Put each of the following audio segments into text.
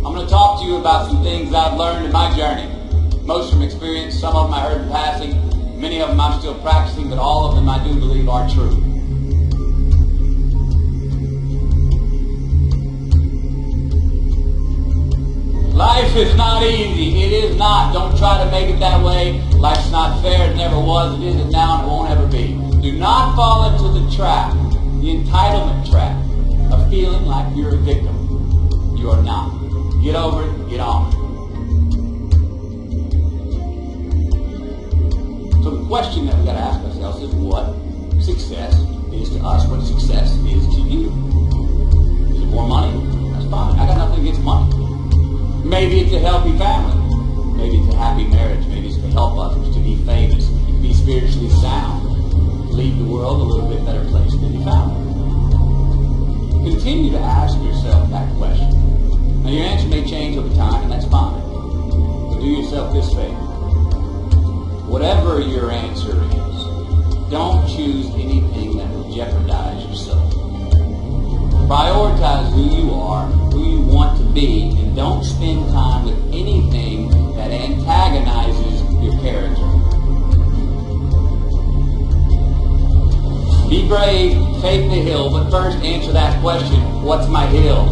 I'm going to talk to you about some things I've learned in my journey. Most from experience, some of them I heard in passing, many of them I'm still practicing, but all of them I do believe are true. Life is not easy. It is not. Don't try to make it that way. Life's not fair. It never was. It isn't now, and it won't ever be. Do not fall into the trap, the entitlement trap, of feeling like you're a victim. You are not. Get over it. Get on. So the question that we've got to ask ourselves is what success is to us, what success is to you. Is it more money? That's fine. I got nothing against money. Maybe it's a healthy family. Maybe it's a happy marriage. Maybe it's to help others, to be famous, to be spiritually sound, to leave the world a little bit better place than you found it. Continue to ask yourself that question. Now your answer may change over time, and that's fine. But do yourself this favor. Whatever your answer is, don't choose anything that will jeopardize yourself. Prioritize who you are, who you want to be, and don't spend time with anything that antagonizes your character. Be brave, take the hill, but first answer that question, what's my hill?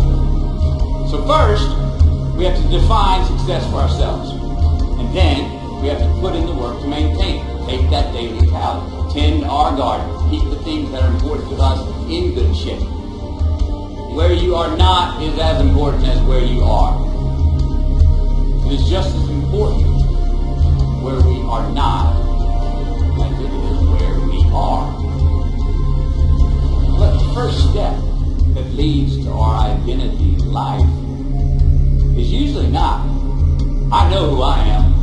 So first, we have to define success for ourselves. And then, we have to put in the work to maintain it. Take that daily tally. Tend our garden. Keep the things that are important to us in good shape. Where you are not is as important as where you are. It is just as important where we are not as it is where we are. But the first step that leads to our identity in life is usually not, I know who I am.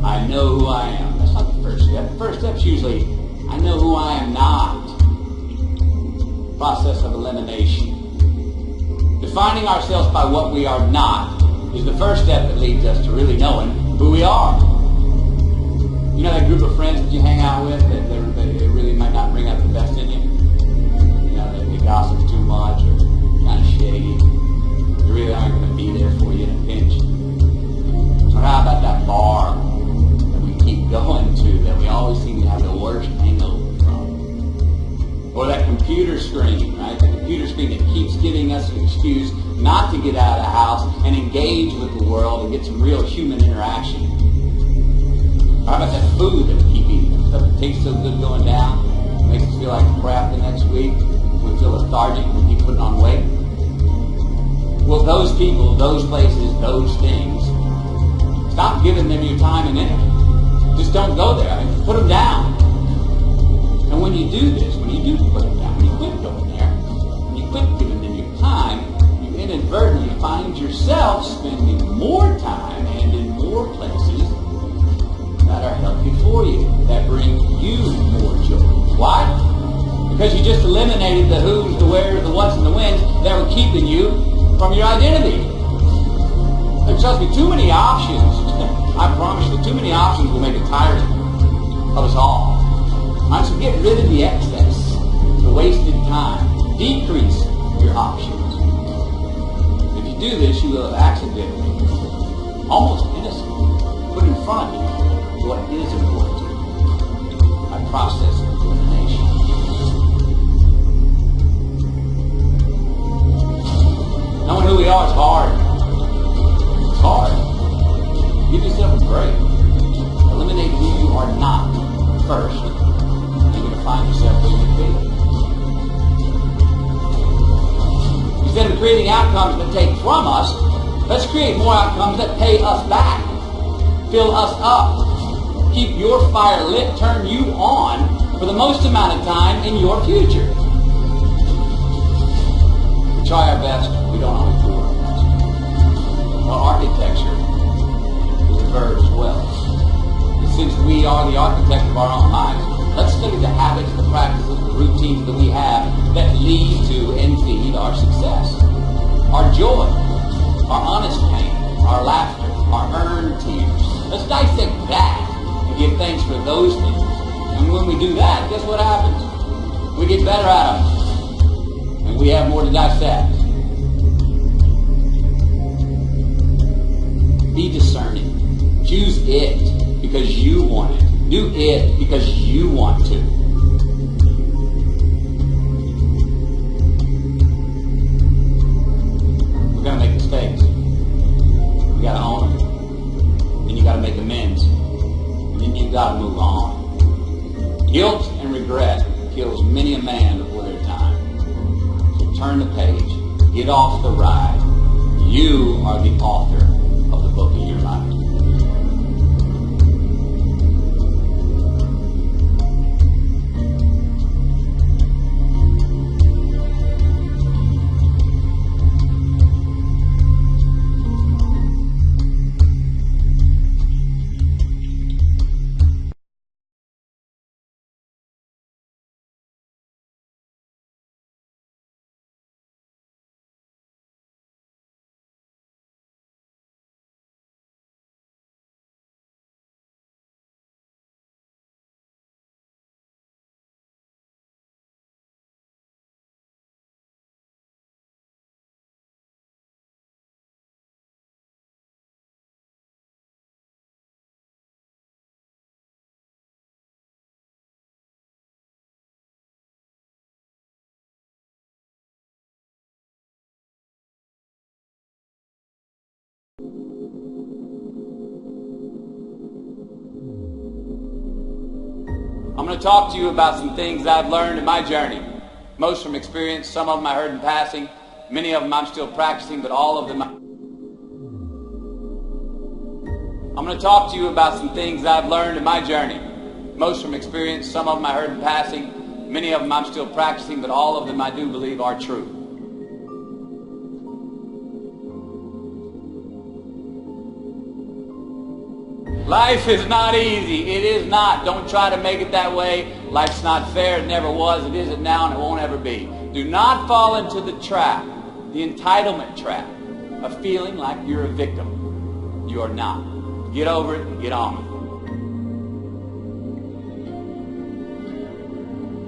I know who I am. That's not the first step. The first step is usually, I know who I am not. Process of elimination. Defining ourselves by what we are not is the first step that leads us to really knowing who we are. You know that group of friends that you hang out with that they really might not bring out the best in you? You know, they gossip too much or kind of shady. They really aren't going to be there for you in a pinch. So how about that bar that we keep going to that we always seem to have the worst hangover from? Or that computer screen, right? The computer screen that keeps giving us an excuse not to get out of the house and engage with the world and get some real human interaction. How about that food that we keep eating? Stuff that tastes so good going down, makes us feel like crap the next week. We feel lethargic, we keep putting on weight. Well, those people, those places, those things, stop giving them your time and energy. Just don't go there. I mean, put them down. And when you do this, when you do put them down, when you quit going there, when you quit giving them your time, you inadvertently find yourself spending more time and in more places that are healthy for you, that bring you more joy. Why? Because you just eliminated the who's, the where's, the what's, and the when's that were keeping you from your identity. And trust me, too many options, I promise you, too many options will make it tiring of us all. Right, so get rid of the excess, the wasted time. Decrease your options. If you do this, you will have accidentally, almost innocently, put in front of you what is important to you by process of elimination. Knowing who we are is hard. It's hard. Give yourself a break. Eliminate who you are not first. Find yourself where you be. Instead of creating outcomes that take from us, let's create more outcomes that pay us back, fill us up, keep your fire lit, turn you on for the most amount of time in your future. We try our best, we don't always do our best. Well, architecture is a verb as well. And since we are the architect of our own lives, let's study the habits, the practices, the routines that we have that lead to and feed our success. Our joy, our honest pain, our laughter, our earned tears. Let's dissect that and give thanks for those things. And when we do that, guess what happens? We get better at them. And we have more to dissect. Be discerning. Choose it because you want it. Do it because you want to. We're going to make mistakes. You got to own them. Then you got to make amends. And then you got to move on. Guilt and regret kills many a man before their time. So turn the page. Get off the ride. You are the author of the book of your life. I'm going to talk to you about some things that I've learned in my journey. Most from experience, some of them I heard in passing, many of them I'm still practicing, but all of them I'm going to talk to you about some things that I've learned in my journey. Most from experience, some of them I heard in passing, many of them I'm still practicing, but all of them I do believe are true. Life is not easy. It is not. Don't try to make it that way. Life's not fair. It never was. It isn't now, and it won't ever be. Do not fall into the trap, the entitlement trap, of feeling like you're a victim. You are not. Get over it and get on with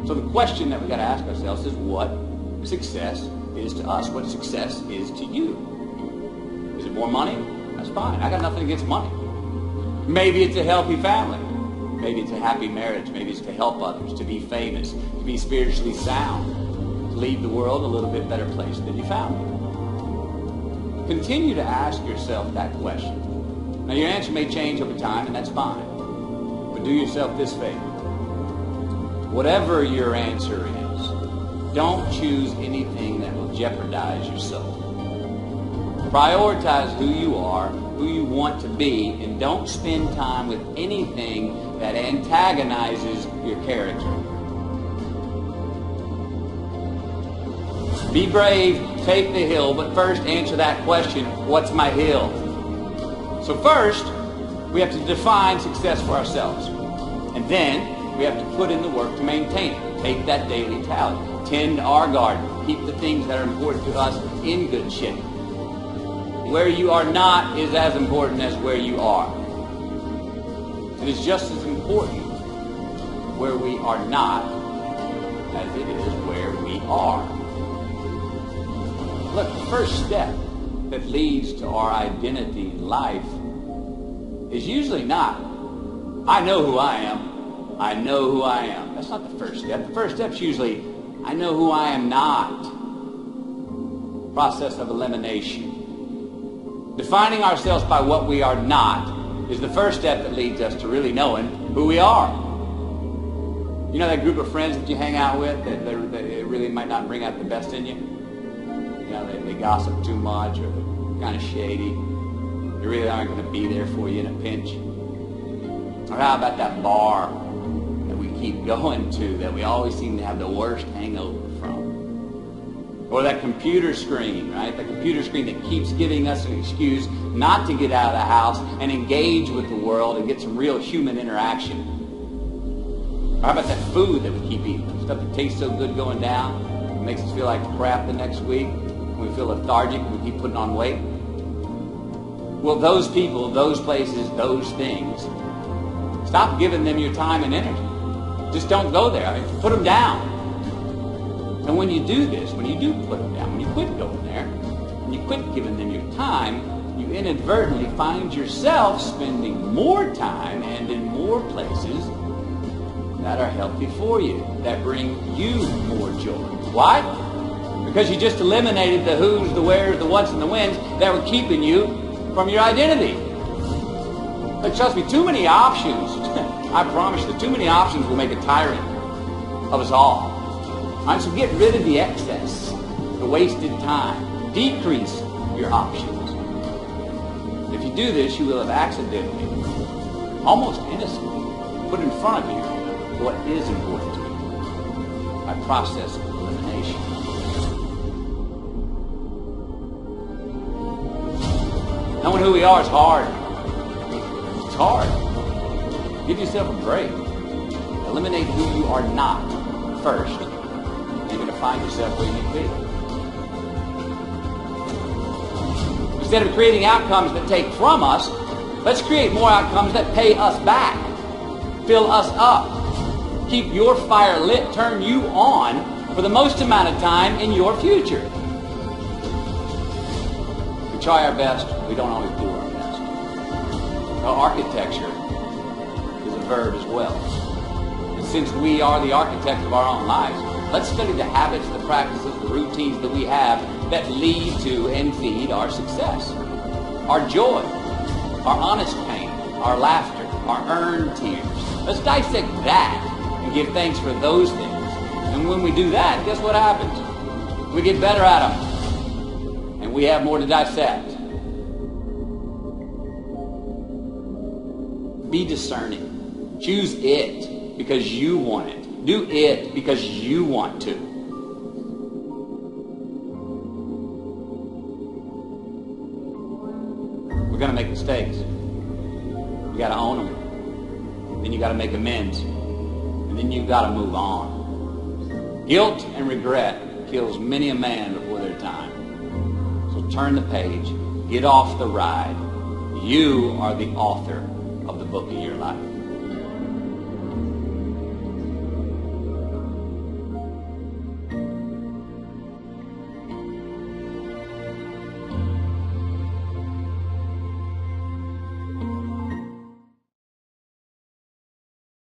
it. So the question that we got to ask ourselves is what success is to us. What success is to you. Is it more money? That's fine. I got nothing against money. Maybe it's a healthy family. Maybe it's a happy marriage. Maybe it's to help others, to be famous, to be spiritually sound, to leave the world a little bit better place than you found it. Continue to ask yourself that question. Now, your answer may change over time, and that's fine. But do yourself this favor. Whatever your answer is, don't choose anything that will jeopardize your soul. Prioritize who you are, who you want to be, and don't spend time with anything that antagonizes your character. Be brave, take the hill, but first answer that question, what's my hill? So first, we have to define success for ourselves. And then, we have to put in the work to maintain it. Take that daily tally. Tend our garden. Keep the things that are important to us in good shape. Where you are not is as important as where you are. It is just as important where we are not as it is where we are. Look, the first step that leads to our identity in life is usually not, I know who I am. I know who I am. That's not the first step. The first step is usually, I know who I am not. Process of elimination. Defining ourselves by what we are not is the first step that leads us to really knowing who we are. You know that group of friends that you hang out with that really might not bring out the best in you? You know, they gossip too much or they're kind of shady. They really aren't going to be there for you in a pinch. Or how about that bar that we keep going to that we always seem to have the worst hangover from? Or that computer screen, right? The computer screen that keeps giving us an excuse not to get out of the house and engage with the world and get some real human interaction. Or how about that food that we keep eating? Stuff that tastes so good going down, it makes us feel like crap the next week. We feel lethargic and we keep putting on weight. Well, those people, those places, those things, stop giving them your time and energy. Just don't go there. I mean, put them down. And when you do this, when you do put them down, when you quit going there, when you quit giving them your time, you you inadvertently find yourself spending more time and in more places that are healthy for you, that bring you more joy. Why? Because you just eliminated the who's, the where's, the what's, and the when's that were keeping you from your identity. But trust me, too many options, I promise you, too many options will make a tyrant of us all. All right, so get rid of the excess, the wasted time. Decrease your options. If you do this, you will have accidentally, almost innocently, put in front of you what is important to you by process of elimination. Knowing who we are is hard. It's hard. Give yourself a break. Eliminate who you are not first. You're going to find yourself where you need to be. Instead of creating outcomes that take from us, let's create more outcomes that pay us back, fill us up, keep your fire lit, turn you on for the most amount of time in your future. We try our best, we don't always do our best. Well, architecture is a verb as well. And since we are the architects of our own lives, let's study the habits, the practices, the routines that we have that lead to and feed our success, our joy, our honest pain, our laughter, our earned tears. Let's dissect that and give thanks for those things. And when we do that, guess what happens? We get better at them. And we have more to dissect. Be discerning. Choose it because you want it. Do it because you want to. We're going to make mistakes. You got to own them. Then you got to make amends. And then you got to move on. Guilt and regret kills many a man before their time. So turn the page. Get off the ride. You are the author of the book of your life.